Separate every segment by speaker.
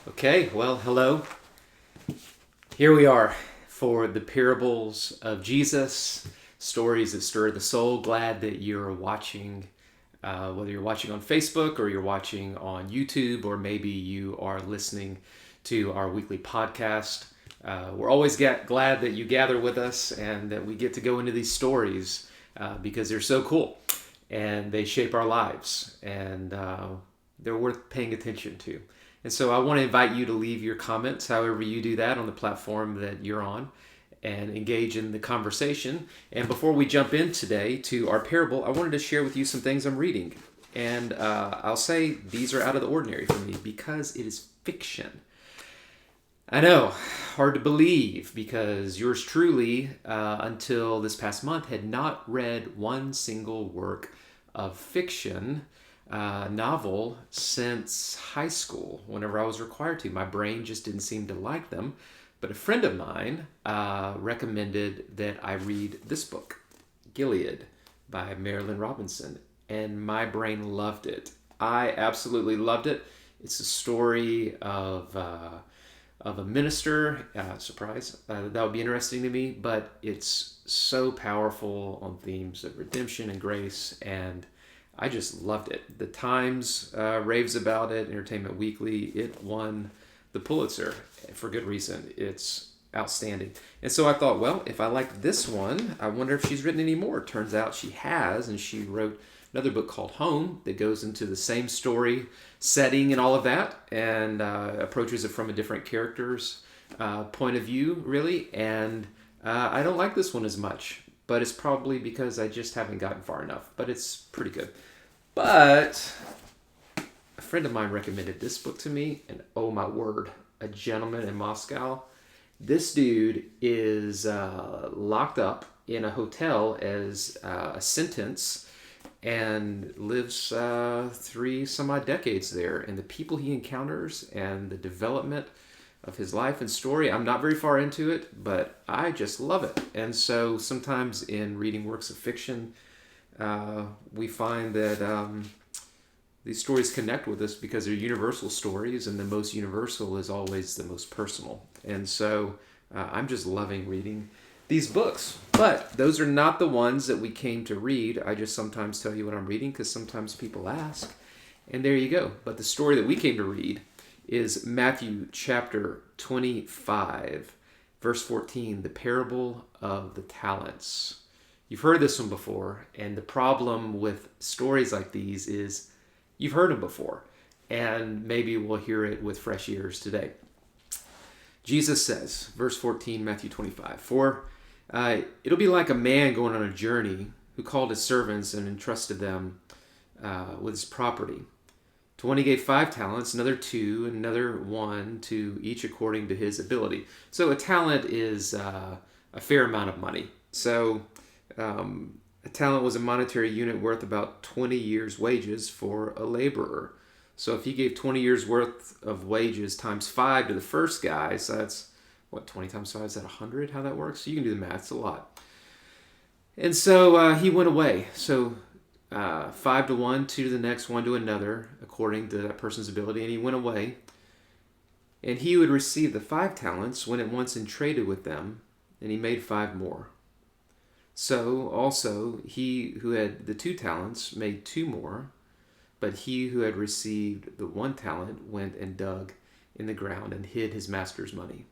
Speaker 1: Okay, well, hello. Here we are for the parables of Jesus, stories that stir the soul. Glad that you're watching, whether you're watching on Facebook or you're watching on YouTube, or maybe you are listening to our weekly podcast. We're always glad that you gather with us and that we get to go into these stories because they're so cool and they shape our lives and they're worth paying attention to. And so I want to invite you to leave your comments, however you do that, on the platform that you're on, and engage in the conversation. And before we jump in today to our parable, I wanted to share with you some things I'm reading. And I'll say these are out of the ordinary for me because it is fiction. I know, hard to believe, because yours truly, until this past month, had not read one single work of fiction novel since high school, whenever I was required to. My brain just didn't seem to like them. But a friend of mine recommended that I read this book, Gilead, by Marilyn Robinson, and my brain loved it. I absolutely loved it. It's a story of a minister. Surprise. That would be interesting to me, but it's so powerful on themes of redemption and grace, and I just loved it. The Times raves about it, Entertainment Weekly. It won the Pulitzer for good reason. It's outstanding. And so I thought, well, if I like this one, I wonder if she's written any more. Turns out she has, and she wrote another book called Home that goes into the same story setting and all of that, and approaches it from a different character's point of view, really. And I don't like this one as much, but it's probably because I just haven't gotten far enough. But it's pretty good. But a friend of mine recommended this book to me, and oh my word, a gentleman in Moscow. This dude is locked up in a hotel as a sentence and lives 3 some odd decades there. And the people he encounters and the development of his life and story, I'm not very far into it, but I just love it. And so sometimes in reading works of fiction, we find that these stories connect with us because they're universal stories, and the most universal is always the most personal. And so I'm just loving reading these books. But those are not the ones that we came to read. I just sometimes tell you what I'm reading because sometimes people ask. And there you go. But the story that we came to read is Matthew chapter 25, verse 14, the parable of the talents. You've heard this one before, and the problem with stories like these is you've heard them before, and maybe we'll hear it with fresh ears today. Jesus says, verse 14, Matthew 25, "For it'll be like a man going on a journey who called his servants and entrusted them with his property. To one he gave 5 talents, another 2, and another 1, to each according to his ability." So a talent is a fair amount of money. So a talent was a monetary unit worth about 20 years' wages for a laborer. So if he gave 20 years' worth of wages times 5 to the first guy, so that's, 20 times 5, is that 100? How that works? So you can do the math, it's a lot. And so he went away. So 5 to one, 2 to the next, 1 to another, according to that person's ability. And he went away. And he who had received the 5 talents went at once and traded with them, and he made 5 more. So also he who had the 2 talents made 2 more, but he who had received the 1 talent went and dug in the ground and hid his master's money.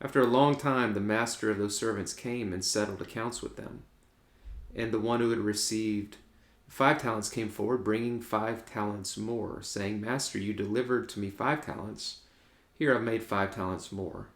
Speaker 1: After a long time the master of those servants came and settled accounts with them. And the one who had received 5 talents came forward, bringing 5 talents more, saying, "Master, you delivered to me 5 talents. Here I've made 5 talents more."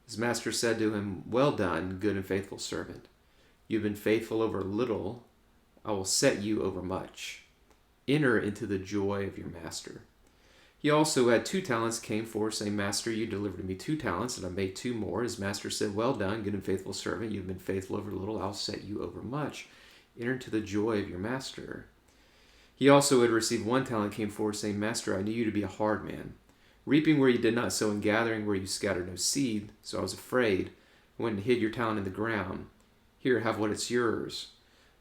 Speaker 1: His master said to him, "Well done, good and faithful servant. You've been faithful over little. I will set you over much. Enter into the joy of your master." He also had 2 talents came forward, saying, "Master, you delivered to me 2 talents, and I made 2 more." His master said, "Well done, good and faithful servant. You've been faithful over little. I'll set you over much. Enter into the joy of your master." He also had received 1 talent came forward, saying, "Master, I knew you to be a hard man, reaping where you did not sow and gathering where you scattered no seed. So I was afraid. I went and hid your talent in the ground. Here, have what is yours."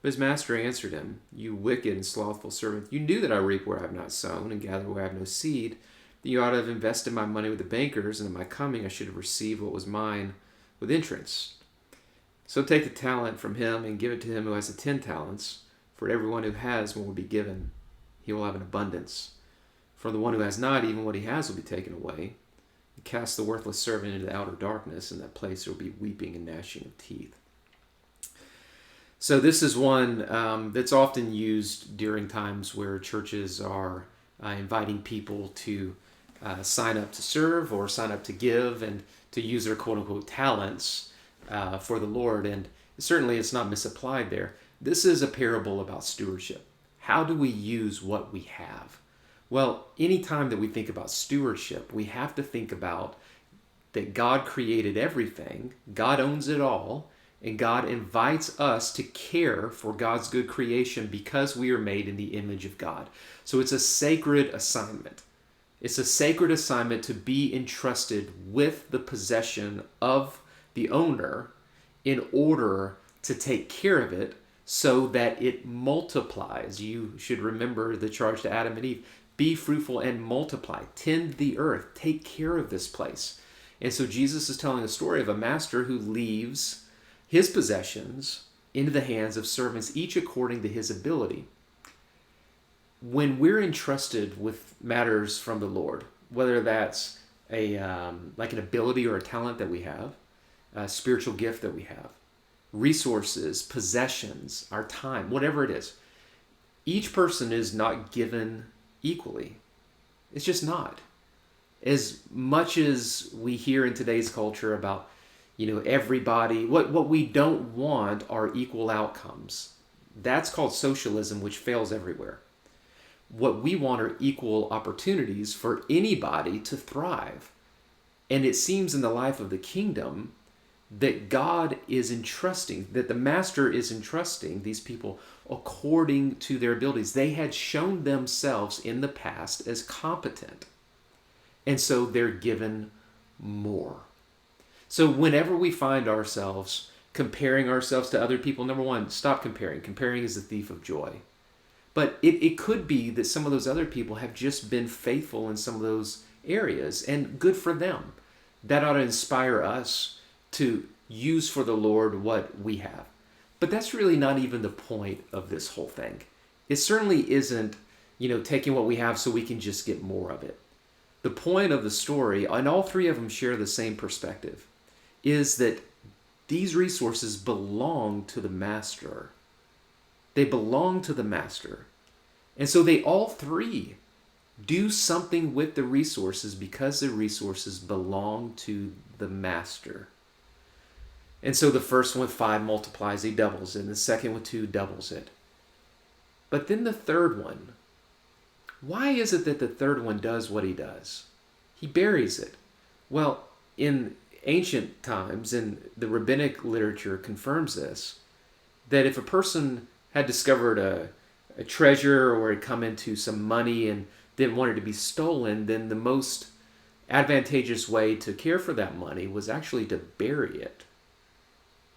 Speaker 1: But his master answered him, "You wicked and slothful servant, you knew that I reap where I have not sown and gather where I have no seed. You ought to have invested my money with the bankers, and at my coming I should have received what was mine with interest. So take the talent from him and give it to him who has the 10 talents. For everyone who has more will be given. He will have an abundance. For the one who has not, even what he has will be taken away. Cast the worthless servant into the outer darkness. In that place there will be weeping and gnashing of teeth. So this is one that's often used during times where churches are inviting people to sign up to serve or sign up to give and to use their quote-unquote talents for the Lord. And certainly it's not misapplied there. This is a parable about stewardship. How do we use what we have? Well, anytime that we think about stewardship, we have to think about that God created everything, God owns it all, and God invites us to care for God's good creation because we are made in the image of God. So it's a sacred assignment. It's a sacred assignment to be entrusted with the possession of the owner in order to take care of it so that it multiplies. You should remember the charge to Adam and Eve. Be fruitful and multiply. Tend the earth. Take care of this place. And so Jesus is telling a story of a master who leaves his possessions into the hands of servants, each according to his ability. When we're entrusted with matters from the Lord, whether that's like an ability or a talent that we have, a spiritual gift that we have, resources, possessions, our time, whatever it is, each person is not given equally. It's just not. As much as we hear in today's culture about, everybody, what we don't want are equal outcomes. That's called socialism, which fails everywhere. What we want are equal opportunities for anybody to thrive. And it seems in the life of the kingdom that God is entrusting, that the master is entrusting these people according to their abilities. They had shown themselves in the past as competent. And so they're given more. So whenever we find ourselves comparing ourselves to other people, number one, stop comparing. Comparing is the thief of joy. But it could be that some of those other people have just been faithful in some of those areas, and good for them. That ought to inspire us to use for the Lord what we have. But that's really not even the point of this whole thing. It certainly isn't, taking what we have so we can just get more of it. The point of the story, and all three of them share the same perspective, is that these resources belong to the master. They belong to the master. And so they all three do something with the resources because the resources belong to the master. And so the first one with 5 multiplies, he doubles it. And the second with 2 doubles it. But then the third one, why is it that the third one does what he does? He buries it. Well, in ancient times, and the rabbinic literature confirms this, that if a person had discovered a treasure or had come into some money and didn't want it to be stolen, then the most advantageous way to care for that money was actually to bury it.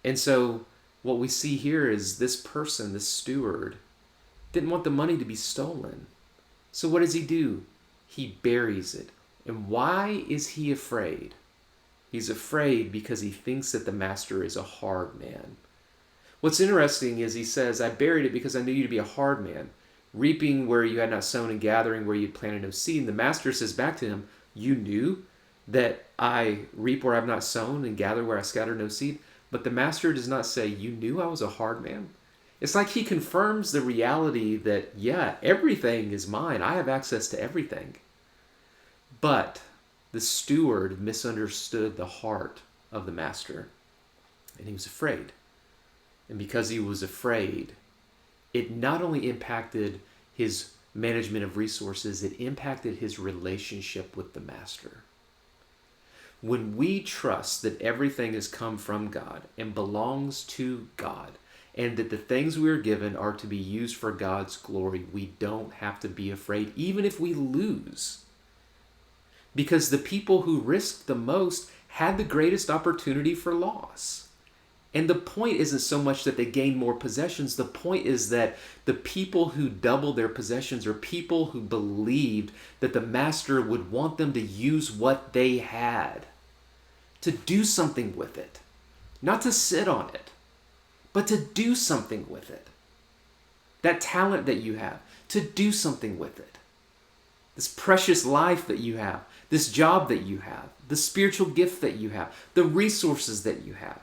Speaker 1: And so what we see here is this person, this steward, didn't want the money to be stolen. So what does he do? He buries it. And why is he afraid? He's afraid because he thinks that the master is a hard man. What's interesting is he says, I buried it because I knew you to be a hard man, reaping where you had not sown and gathering where you had planted no seed. And the master says back to him, you knew that I reap where I have not sown and gather where I scatter no seed. But the master does not say, you knew I was a hard man. It's like he confirms the reality that, yeah, everything is mine. I have access to everything. But the steward misunderstood the heart of the master, and he was afraid. And because he was afraid, it not only impacted his management of resources, it impacted his relationship with the master. When we trust that everything has come from God and belongs to God, and that the things we are given are to be used for God's glory, we don't have to be afraid, even if we lose. Because the people who risked the most had the greatest opportunity for loss. And the point isn't so much that they gain more possessions. The point is that the people who doubled their possessions are people who believed that the master would want them to use what they had, to do something with it. Not to sit on it, but to do something with it. That talent that you have, to do something with it. This precious life that you have, this job that you have, the spiritual gift that you have, the resources that you have,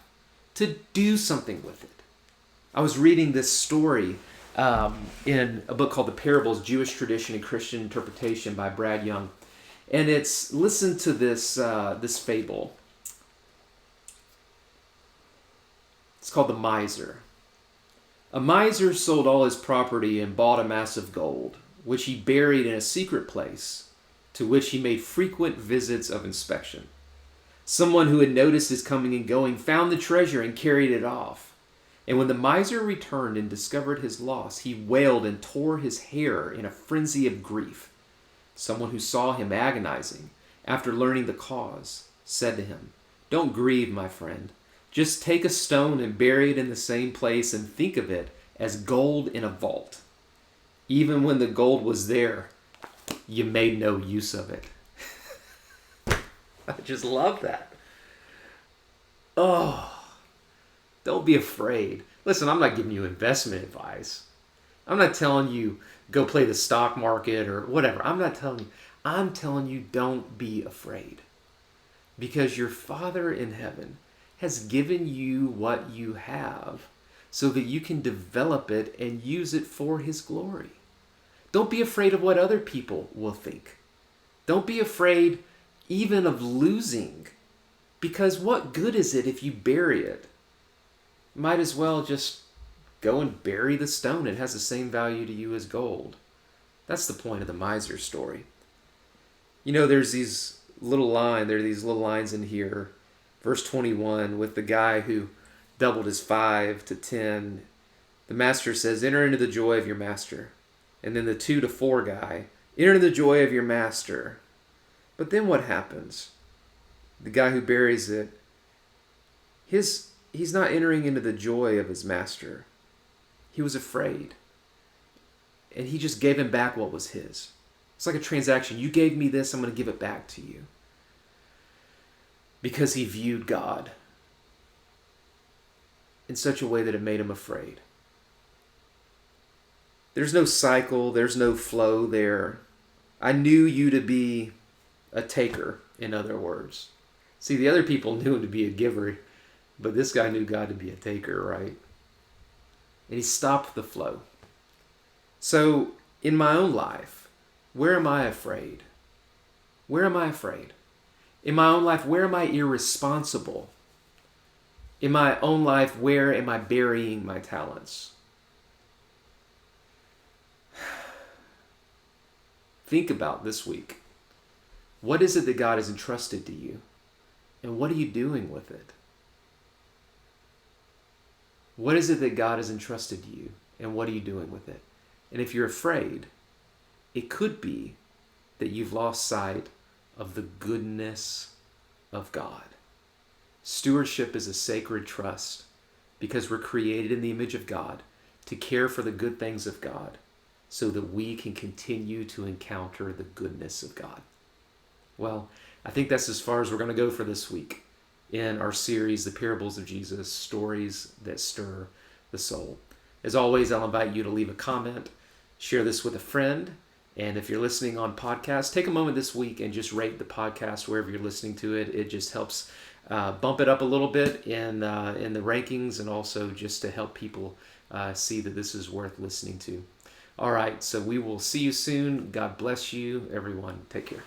Speaker 1: to do something with it. I was reading this story in a book called The Parables, Jewish Tradition and Christian Interpretation by Brad Young. And listen to this fable. It's called The Miser. A miser sold all his property and bought a mass of gold, which he buried in a secret place, to which he made frequent visits of inspection. Someone who had noticed his coming and going found the treasure and carried it off. And when the miser returned and discovered his loss, he wailed and tore his hair in a frenzy of grief. Someone who saw him agonizing, after learning the cause, said to him, "Don't grieve, my friend. Just take a stone and bury it in the same place and think of it as gold in a vault. Even when the gold was there, you made no use of it." I just love that. Oh, don't be afraid. Listen, I'm not giving you investment advice. I'm not telling you go play the stock market or whatever. I'm telling you don't be afraid. Because your Father in heaven has given you what you have so that you can develop it and use it for his glory. Don't be afraid of what other people will think. Don't be afraid even of losing, because what good is it if you bury it? Might as well just go and bury the stone. It has the same value to you as gold. That's the point of the miser story. You know, there's these little lines in here. Verse 21, with the guy who doubled his 5 to 10, the master says, "Enter into the joy of your master." And then the 2 to 4 guy, "Enter into the joy of your master." But then what happens? The guy who buries it, he's not entering into the joy of his master. He was afraid. And he just gave him back what was his. It's like a transaction. You gave me this, I'm going to give it back to you. Because he viewed God in such a way that it made him afraid. There's no cycle, there's no flow there. I knew you to be a taker, in other words. See, the other people knew him to be a giver, but this guy knew God to be a taker, right? And he stopped the flow. So, in my own life, where am I afraid? Where am I afraid? In my own life, where am I irresponsible? In my own life, where am I burying my talents? Think about this week. What is it that God has entrusted to you? And what are you doing with it? What is it that God has entrusted to you? And what are you doing with it? And if you're afraid, it could be that you've lost sight of the goodness of God. Stewardship is a sacred trust because we're created in the image of God to care for the good things of God so that we can continue to encounter the goodness of God. Well, I think that's as far as we're going to go for this week in our series, The Parables of Jesus, Stories That Stir the Soul. As always, I'll invite you to leave a comment, share this with a friend, and if you're listening on podcast, take a moment this week and just rate the podcast wherever you're listening to it. It just helps bump it up a little bit in the rankings, and also just to help people see that this is worth listening to. All right, so we will see you soon. God bless you, everyone. Take care.